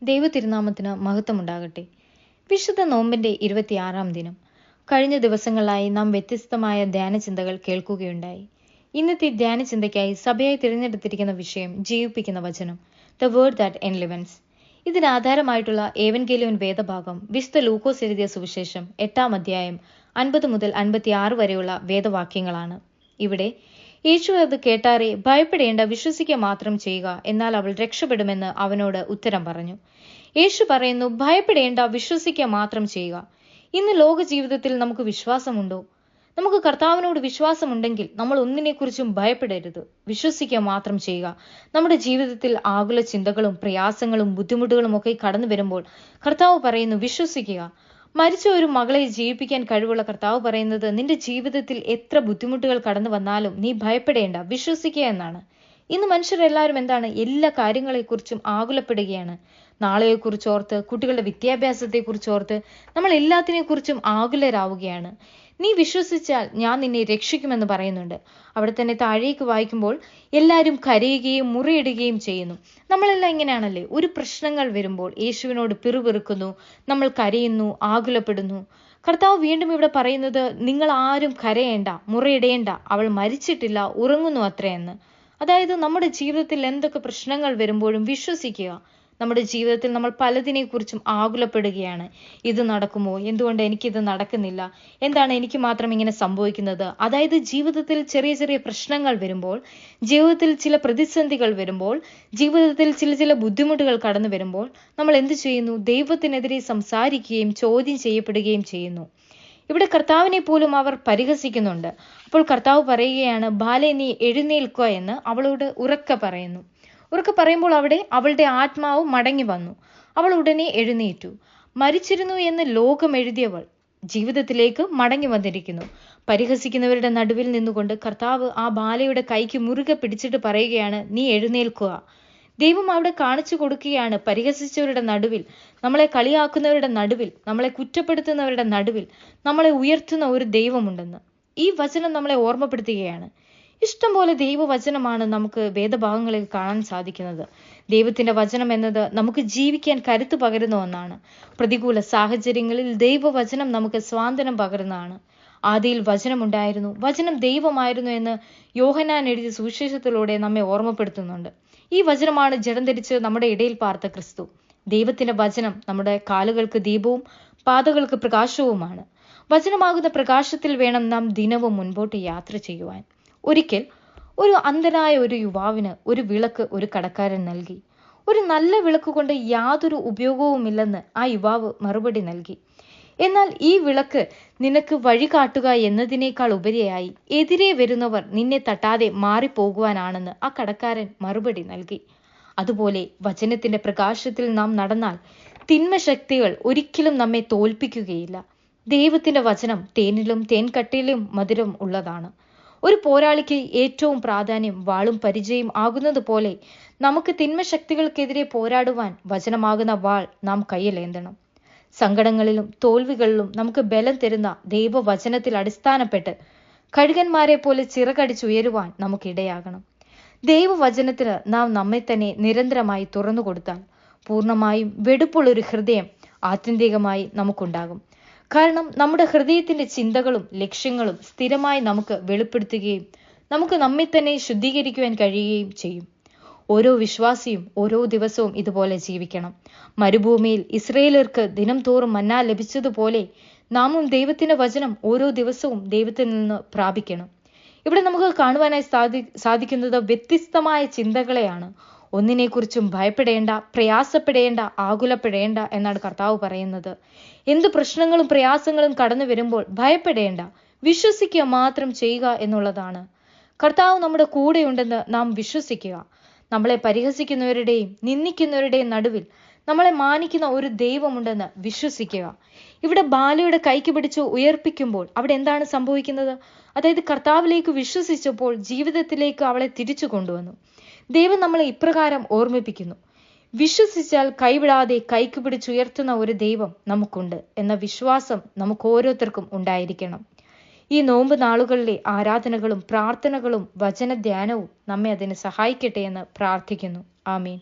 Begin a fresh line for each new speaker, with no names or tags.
ദൈവ തിരുനാമത്തിന് മഹത്വമുണ്ടാകട്ടെ. വിശുദ്ധ നോമ്പിന്റെ 26-ാം ദിനം. കഴിഞ്ഞ ദിവസങ്ങളായി നാം വ്യത്യസ്തമായ ധ്യാനചിന്തകൾ കേൾക്കുകയുണ്ടായി. ഇന്നത്തെ ധ്യാനചിന്തയ്ക്കായി സഭയായി തിരഞ്ഞെടുത്തിരിക്കുന്ന വിഷയം ജീവിപ്പിക്കുന്ന വചനം, ദ വേർഡ് ദാറ്റ് എൻലിവൻസ്. ഇതിനാധാരമായിട്ടുള്ള ഏവൻഗേലിയോൻ വേദഭാഗം വിശുദ്ധ ലൂക്കോസ് എഴുതിയ സുവിശേഷം 8-ാം അധ്യായം 50 മുതൽ 56 വരെയുള്ള വേദവാക്യങ്ങളാണ്. ഇവിടെ യേശു അത് കേട്ടാറെ, ഭയപ്പെടേണ്ട, വിശ്വസിക്കുക മാത്രം ചെയ്യുക, എന്നാൽ അവൾ രക്ഷപ്പെടുമെന്ന് അവനോട് ഉത്തരം പറഞ്ഞു. യേശു പറയുന്നു, ഭയപ്പെടേണ്ട, വിശ്വസിക്കുക മാത്രം ചെയ്യുക. ഇന്ന് ലോക ജീവിതത്തിൽ നമുക്ക് വിശ്വാസമുണ്ടോ? നമുക്ക് കർത്താവിനോട് വിശ്വാസമുണ്ടെങ്കിൽ നമ്മൾ ഒന്നിനെക്കുറിച്ചും ഭയപ്പെടരുത്, വിശ്വസിക്കുക മാത്രം ചെയ്യുക. നമ്മുടെ ജീവിതത്തിൽ ആകുല ചിന്തകളും പ്രയാസങ്ങളും ബുദ്ധിമുട്ടുകളും ഒക്കെ കടന്നു വരുമ്പോൾ കർത്താവ് പറയുന്നു, വിശ്വസിക്കുക. മരിച്ച ഒരു മകളെ ജീവിപ്പിക്കാൻ കഴിവുള്ള കർത്താവ് പറയുന്നത്, നിന്റെ ജീവിതത്തിൽ എത്ര ബുദ്ധിമുട്ടുകൾ കടന്നു വന്നാലും നീ ഭയപ്പെടേണ്ട, വിശ്വസിക്കുക എന്നാണ്. ഇന്ന് മനുഷ്യരെല്ലാവരും എന്താണ്, എല്ലാ കാര്യങ്ങളെക്കുറിച്ചും ആകുലപ്പെടുകയാണ്. നാളെയെക്കുറിച്ചോർത്ത്, കുട്ടികളുടെ വിദ്യാഭ്യാസത്തെക്കുറിച്ചോർത്ത് നമ്മൾ എല്ലാത്തിനെക്കുറിച്ചും ആകുലരാവുകയാണ്. നീ വിശ്വസിച്ചാൽ ഞാൻ നിന്നെ രക്ഷിക്കുമെന്ന് പറയുന്നുണ്ട്. അവിടെ തന്നെ താഴേക്ക് വായിക്കുമ്പോൾ എല്ലാവരും കരയുകയും മുറിയിടുകയും ചെയ്യുന്നു. നമ്മളെല്ലാം ഇങ്ങനെയാണല്ലേ? ഒരു പ്രശ്നങ്ങൾ വരുമ്പോൾ യേശുവിനോട് പിറുപിറുക്കുന്നു, നമ്മൾ കരയുന്നു, ആകുലപ്പെടുന്നു. കർത്താവ് വീണ്ടും ഇവിടെ പറയുന്നത്, നിങ്ങൾ ആരും കരയേണ്ട, മുറയിടേണ്ട, അവൾ മരിച്ചിട്ടില്ല, ഉറങ്ങുന്നു അത്രയെന്ന്. അതായത് നമ്മുടെ ജീവിതത്തിൽ എന്തൊക്കെ പ്രശ്നങ്ങൾ വരുമ്പോഴും വിശ്വസിക്കുക. നമ്മുടെ ജീവിതത്തിൽ നമ്മൾ പലതിനെക്കുറിച്ചും ആകുലപ്പെടുകയാണ്. ഇത് നടക്കുമോ? എന്തുകൊണ്ട് എനിക്കിത് നടക്കുന്നില്ല? എന്താണ് എനിക്ക് മാത്രം ഇങ്ങനെ സംഭവിക്കുന്നത്? അതായത് ജീവിതത്തിൽ ചെറിയ ചെറിയ പ്രശ്നങ്ങൾ വരുമ്പോൾ, ജീവിതത്തിൽ ചില പ്രതിസന്ധികൾ വരുമ്പോൾ, ജീവിതത്തിൽ ചില ബുദ്ധിമുട്ടുകൾ കടന്നു വരുമ്പോൾ നമ്മൾ എന്ത് ചെയ്യുന്നു? ദൈവത്തിനെതിരെ സംസാരിക്കുകയും ചോദ്യം ചെയ്യപ്പെടുകയും ചെയ്യുന്നു. ഇവിടെ കർത്താവിനെ പോലും അവർ പരിഹസിക്കുന്നുണ്ട്. അപ്പോൾ കർത്താവ് പറയുകയാണ്, ബാലെ നീ എഴുന്നേൽക്കുക എന്ന് അവളോട് ഉറക്കെ പറയുന്നു. ഉറക്കെ പറയുമ്പോൾ അവിടെ അവളുടെ ആത്മാവ് മടങ്ങി വന്നു. അവൾ ഉടനെ എഴുന്നേറ്റു. മരിച്ചിരുന്നു എന്ന് ലോകം എഴുതിയവൾ ജീവിതത്തിലേക്ക് മടങ്ങി വന്നിരിക്കുന്നു. പരിഹസിക്കുന്നവരുടെ നടുവിൽ നിന്നുകൊണ്ട് കർത്താവ് ആ ബാലയുടെ കൈക്ക് മുറുകെ പിടിച്ചിട്ട് പറയുകയാണ്, നീ എഴുന്നേൽക്കുക. ദൈവം അവിടെ കാണിച്ചു കൊടുക്കുകയാണ്, പരിഹസിച്ചവരുടെ നടുവിൽ, നമ്മളെ കളിയാക്കുന്നവരുടെ നടുവിൽ, നമ്മളെ കുറ്റപ്പെടുത്തുന്നവരുടെ നടുവിൽ നമ്മളെ ഉയർത്തുന്ന ഒരു ദൈവമുണ്ടെന്ന്. ഈ വചനം നമ്മളെ ഓർമ്മപ്പെടുത്തുകയാണ്. ഇഷ്ടംപോലെ ദൈവവചനമാണ് നമുക്ക് വേദഭാഗങ്ങളിൽ കാണാൻ സാധിക്കുന്നത്. ദൈവത്തിന്റെ വചനം എന്നത് നമുക്ക് ജീവിക്കാൻ കരുത്ത് പകരുന്ന ഒന്നാണ്. പ്രതികൂല സാഹചര്യങ്ങളിൽ ദൈവവചനം നമുക്ക് സ്വാതന്ത്ര്യം പകരുന്നതാണ്. ആദിയിൽ വചനമുണ്ടായിരുന്നു, വചനം ദൈവമായിരുന്നു എന്ന് യോഹന്നാൻ എഴുതിയ സുവിശേഷത്തിലൂടെ നമ്മെ ഓർമ്മപ്പെടുത്തുന്നുണ്ട്. ഈ വചനമാണ് ജഡം ധരിച്ച് നമ്മുടെ ഇടയിൽ പാർത്ത ക്രിസ്തു. ദൈവത്തിന്റെ വചനം നമ്മുടെ കാലുകൾക്ക് ദീപവും പാതകൾക്ക് പ്രകാശവുമാണ്. വചനമാകുന്ന പ്രകാശത്തിൽ വേണം നാം ദിനവും മുൻപോട്ട് യാത്ര ചെയ്യുവാൻ. ഒരിക്കൽ ഒരു അന്ധനായ ഒരു യുവാവിന് ഒരു വിളക്ക് ഒരു കടക്കാരൻ നൽകി. ഒരു നല്ല വിളക്ക് കൊണ്ട് യാതൊരു ഉപയോഗവുമില്ലെന്ന് ആ യുവാവ് മറുപടി നൽകി. എന്നാൽ ഈ വിളക്ക് നിനക്ക് വഴി കാട്ടുക എന്നതിനേക്കാൾ ഉപരിയായി എതിരെ വരുന്നവർ നിന്നെ തട്ടാതെ മാറിപ്പോകുവാനാണെന്ന് ആ കടക്കാരൻ മറുപടി നൽകി. അതുപോലെ വചനത്തിന്റെ പ്രകാശത്തിൽ നാം നടന്നാൽ തിന്മശക്തികൾ ഒരിക്കലും നമ്മെ തോൽപ്പിക്കുകയില്ല. ദൈവത്തിന്റെ വചനം തേനിലും തേൻകട്ടിയിലും മധുരം ഉള്ളതാണ്. ഒരു പോരാളിക്ക് ഏറ്റവും പ്രാധാന്യം വാളും പരിചയം ആകുന്നത് പോലെ നമുക്ക് തിന്മശക്തികൾക്കെതിരെ പോരാടുവാൻ വചനമാകുന്ന വാൾ നാം കയ്യിലേന്തണം. സങ്കടങ്ങളിലും തോൽവികളിലും നമുക്ക് ബലം തരുന്ന ദൈവവചനത്തിൽ അടിസ്ഥാനപ്പെട്ട് കഴുകന്മാരെ പോലെ ചിറകടിച്ചുയരുവാൻ നമുക്കിടയാകണം. ദൈവവചനത്തിന് നാം നമ്മെ തന്നെ നിരന്തരമായി തുറന്നു കൊടുത്താൽ പൂർണ്ണമായും വെടുപ്പുള്ളൊരു ഹൃദയം ആത്യന്തികമായി നമുക്കുണ്ടാകും. കാരണം നമ്മുടെ ഹൃദയത്തിന്റെ ചിന്തകളും ലക്ഷ്യങ്ങളും സ്ഥിരമായി നമുക്ക് വെളിപ്പെടുത്തുകയും നമുക്ക് നമ്മെ തന്നെ ശുദ്ധീകരിക്കുവാൻ കഴിയുകയും ചെയ്യും. ഓരോ വിശ്വാസിയും ഓരോ ദിവസവും ഇതുപോലെ ജീവിക്കണം. മരുഭൂമിയിൽ ഇസ്രായേലർക്ക് ദിനം തോറും മന്ന ലഭിച്ചതുപോലെ നാമും ദൈവത്തിന്റെ വചനം ഓരോ ദിവസവും ദൈവത്തിൽ നിന്ന് പ്രാപിക്കണം. ഇവിടെ നമുക്ക് കാണുവാനായി സാധിക്കുന്നത് വ്യത്യസ്തമായ ചിന്തകളെയാണ്. ഒന്നിനെക്കുറിച്ചും ഭയപ്പെടേണ്ട, പ്രയാസപ്പെടേണ്ട, ആകുലപ്പെടേണ്ട എന്നാണ് കർത്താവ് പറയുന്നത്. എന്ത് പ്രശ്നങ്ങളും പ്രയാസങ്ങളും കടന്നു വരുമ്പോൾ ഭയപ്പെടേണ്ട, വിശ്വസിക്കുക മാത്രം ചെയ്യുക എന്നുള്ളതാണ്. കർത്താവ് നമ്മുടെ കൂടെയുണ്ടെന്ന് നാം വിശ്വസിക്കുക. നമ്മളെ പരിഹസിക്കുന്നവരുടെയും നിന്ദിക്കുന്നവരുടെയും നടുവിൽ നമ്മളെ മാനിക്കുന്ന ഒരു ദൈവമുണ്ടെന്ന് വിശ്വസിക്കുക. ഇവിടെ ബാലയുടെ കൈക്ക് പിടിച്ച് ഉയർപ്പിക്കുമ്പോൾ അവിടെ എന്താണ് സംഭവിക്കുന്നത്? അതായത് കർത്താവിലേക്ക് വിശ്വസിച്ചപ്പോൾ ജീവിതത്തിലേക്ക് അവളെ തിരിച്ചു കൊണ്ടുവന്നു. ദൈവം നമ്മളെ ഇപ്രകാരം ഓർമ്മിപ്പിക്കുന്നു, വിശ്വസിച്ചാൽ കൈവിടാതെ കൈക്ക് പിടിച്ചുയർത്തുന്ന ഒരു ദൈവം നമുക്കുണ്ട് എന്ന വിശ്വാസം നമുക്ക് ഓരോരുത്തർക്കും ഉണ്ടായിരിക്കണം. ഈ നോമ്പ് നാളുകളിലെ ആരാധനകളും പ്രാർത്ഥനകളും വചനധ്യാനവും നമ്മെ അതിന് സഹായിക്കട്ടെ എന്ന് പ്രാർത്ഥിക്കുന്നു. ആമീൻ.